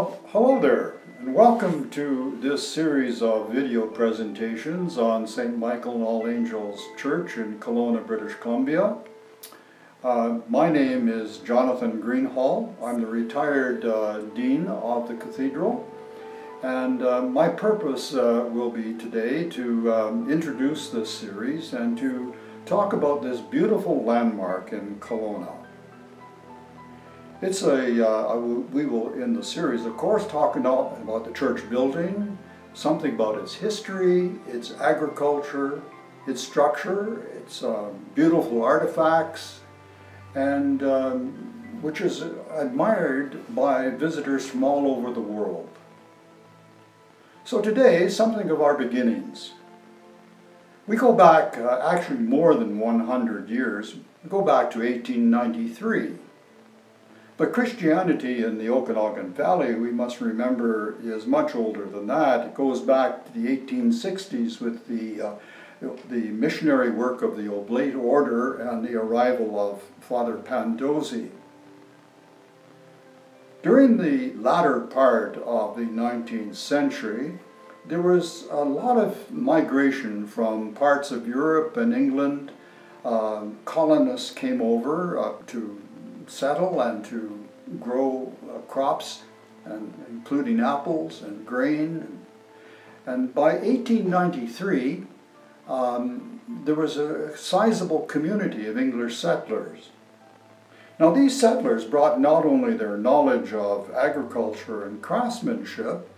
Well, hello there, and welcome to this series of video presentations on St. Michael and All Angels Church in Kelowna, British Columbia. My name is Johnathan Greenhalgh. I'm the retired Dean of the Cathedral, and my purpose will be today to introduce this series and to talk about this beautiful landmark in Kelowna. It's we will, in the series, of course, talk about the church building, something about its history, its agriculture, its structure, its beautiful artifacts, and which is admired by visitors from all over the world. So today, something of our beginnings. We go back actually more than 100 years. We go back to 1893. But Christianity in the Okanagan Valley, we must remember, is much older than that. It goes back to the 1860s with the missionary work of the Oblate Order and the arrival of Father Pandozzi. During the latter part of the 19th century, there was a lot of migration from parts of Europe and England. Colonists came over to settle and to grow crops, and including apples and grain. And by 1893, there was a sizable community of English settlers. Now these settlers brought not only their knowledge of agriculture and craftsmanship,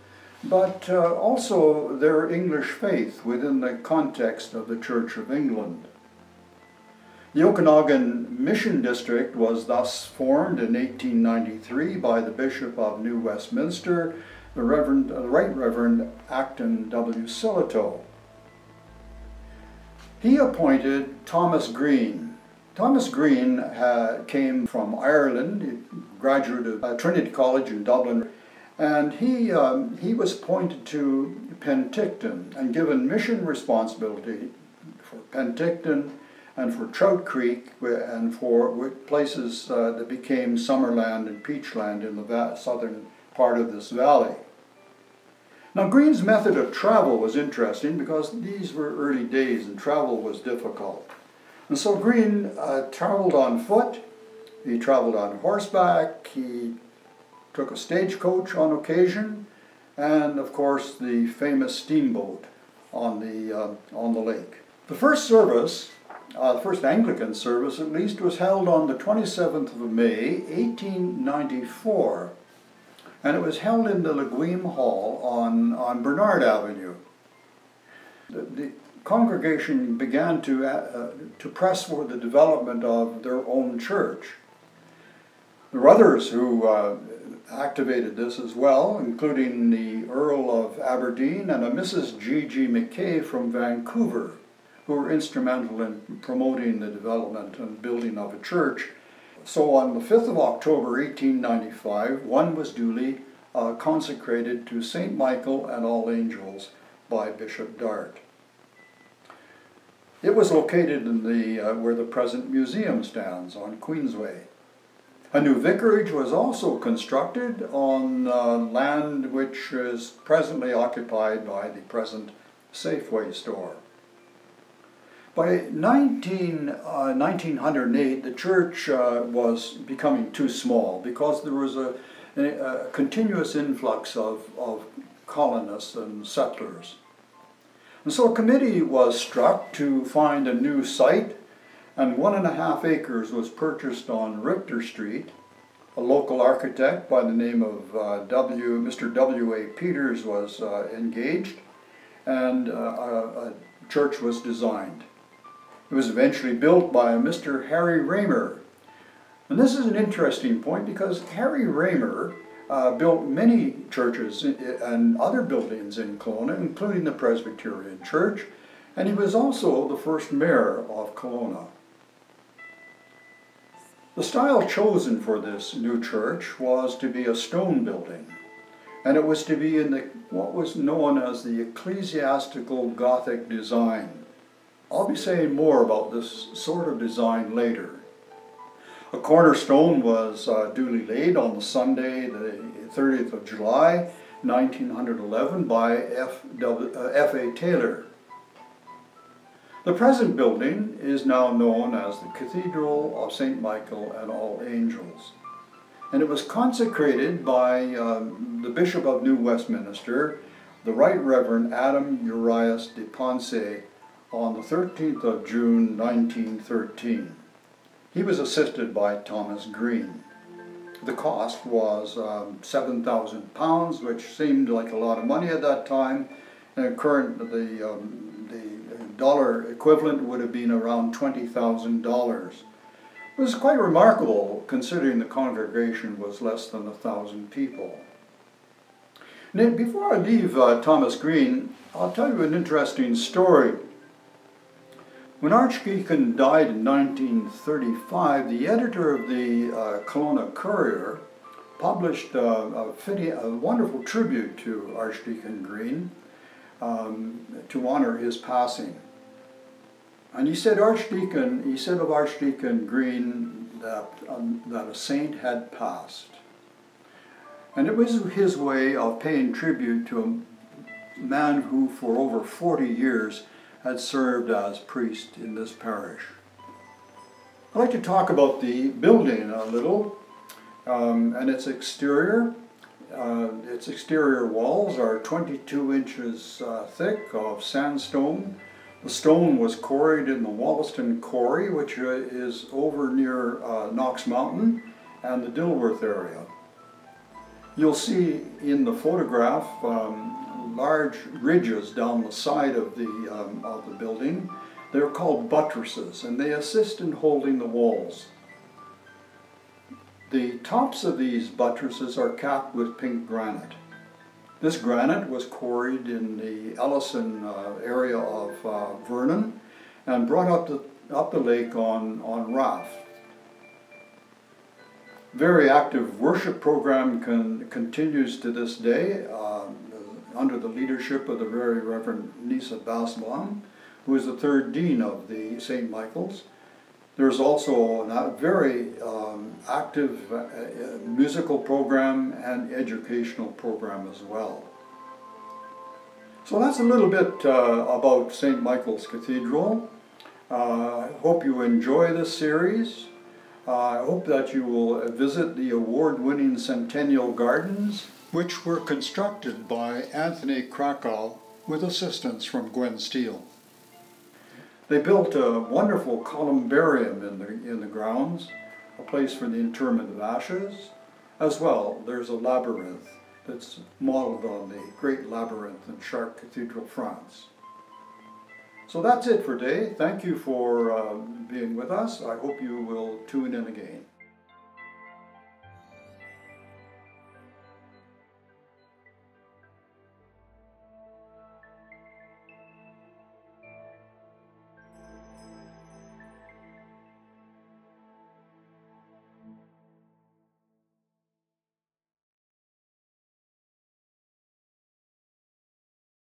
but also their English faith within the context of the Church of England. The Okanagan Mission District was thus formed in 1893 by the Bishop of New Westminster, the Right Reverend Acton W. Sillitoe. He appointed Thomas Green. Thomas Green came from Ireland, he graduated at Trinity College in Dublin, and he was appointed to Penticton and given mission responsibility for Penticton and for Trout Creek, and for places that became Summerland and Peachland in the southern part of this valley. Now Green's method of travel was interesting because these were early days and travel was difficult. And so Green traveled on foot, he traveled on horseback, he took a stagecoach on occasion, and of course the famous steamboat on the lake. The first service, the first Anglican service at least, was held on the 27th of May, 1894, and it was held in the Leguime Hall on Bernard Avenue. The congregation began to press for the development of their own church. There were others who activated this as well, including the Earl of Aberdeen and a Mrs. G.G. McKay from Vancouver, who were instrumental in promoting the development and building of a church. So on the 5th of October 1895, one was duly consecrated to St. Michael and All Angels by Bishop Dart. It was located in where the present museum stands on Queensway. A new vicarage was also constructed on land which is presently occupied by the present Safeway store. By 1908, the church was becoming too small because there was a continuous influx of colonists and settlers. And so a committee was struck to find a new site, and 1.5 acres was purchased on Richter Street. A local architect by the name of Mr. W.A. Peters was engaged, and a church was designed. It was eventually built by Mr. Harry Raymer. And this is an interesting point because Harry Raymer built many churches and other buildings in Kelowna, including the Presbyterian Church, and he was also the first mayor of Kelowna. The style chosen for this new church was to be a stone building, and it was to be in what was known as the ecclesiastical Gothic design. I'll be saying more about this sort of design later. A cornerstone was duly laid on the Sunday, the 30th of July, 1911 by F.A. Taylor. The present building is now known as the Cathedral of St. Michael and All Angels, and it was consecrated by the Bishop of New Westminster, the Right Reverend Adam Urias de Ponce, on the 13th of June 1913. He was assisted by Thomas Green. The cost was £7,000, which seemed like a lot of money at that time. And the dollar equivalent would have been around $20,000. It was quite remarkable considering the congregation was less than 1,000 people. Now, before I leave Thomas Green, I'll tell you an interesting story. When Archdeacon died in 1935, the editor of the Kelowna Courier published a wonderful tribute to Archdeacon Green to honor his passing. And he said of Archdeacon Green that a saint had passed. And it was his way of paying tribute to a man who for over 40 years had served as priest in this parish. I'd like to talk about the building a little and its exterior. Its exterior walls are 22 inches thick of sandstone. The stone was quarried in the Wollaston Quarry, which is over near Knox Mountain and the Dilworth area. You'll see in the photograph large ridges down the side of the building. They're called buttresses, and they assist in holding the walls. The tops of these buttresses are capped with pink granite. This granite was quarried in the Ellison area of Vernon and brought up the lake on raft. Very active worship program continues to this day under the leadership of the Very Reverend Nisa Basbaum, who is the third dean of the St. Michael's. There's also a very active musical program and educational program as well. So that's a little bit about St. Michael's Cathedral. I hope you enjoy this series. I hope that you will visit the award-winning Centennial Gardens, which were constructed by Anthony Krakow with assistance from Gwen Steele. They built a wonderful columbarium in the grounds, a place for the interment of ashes. As well, there's a labyrinth that's modeled on the great labyrinth in Chartres Cathedral, France. So that's it for today. Thank you for being with us. I hope you will tune in again.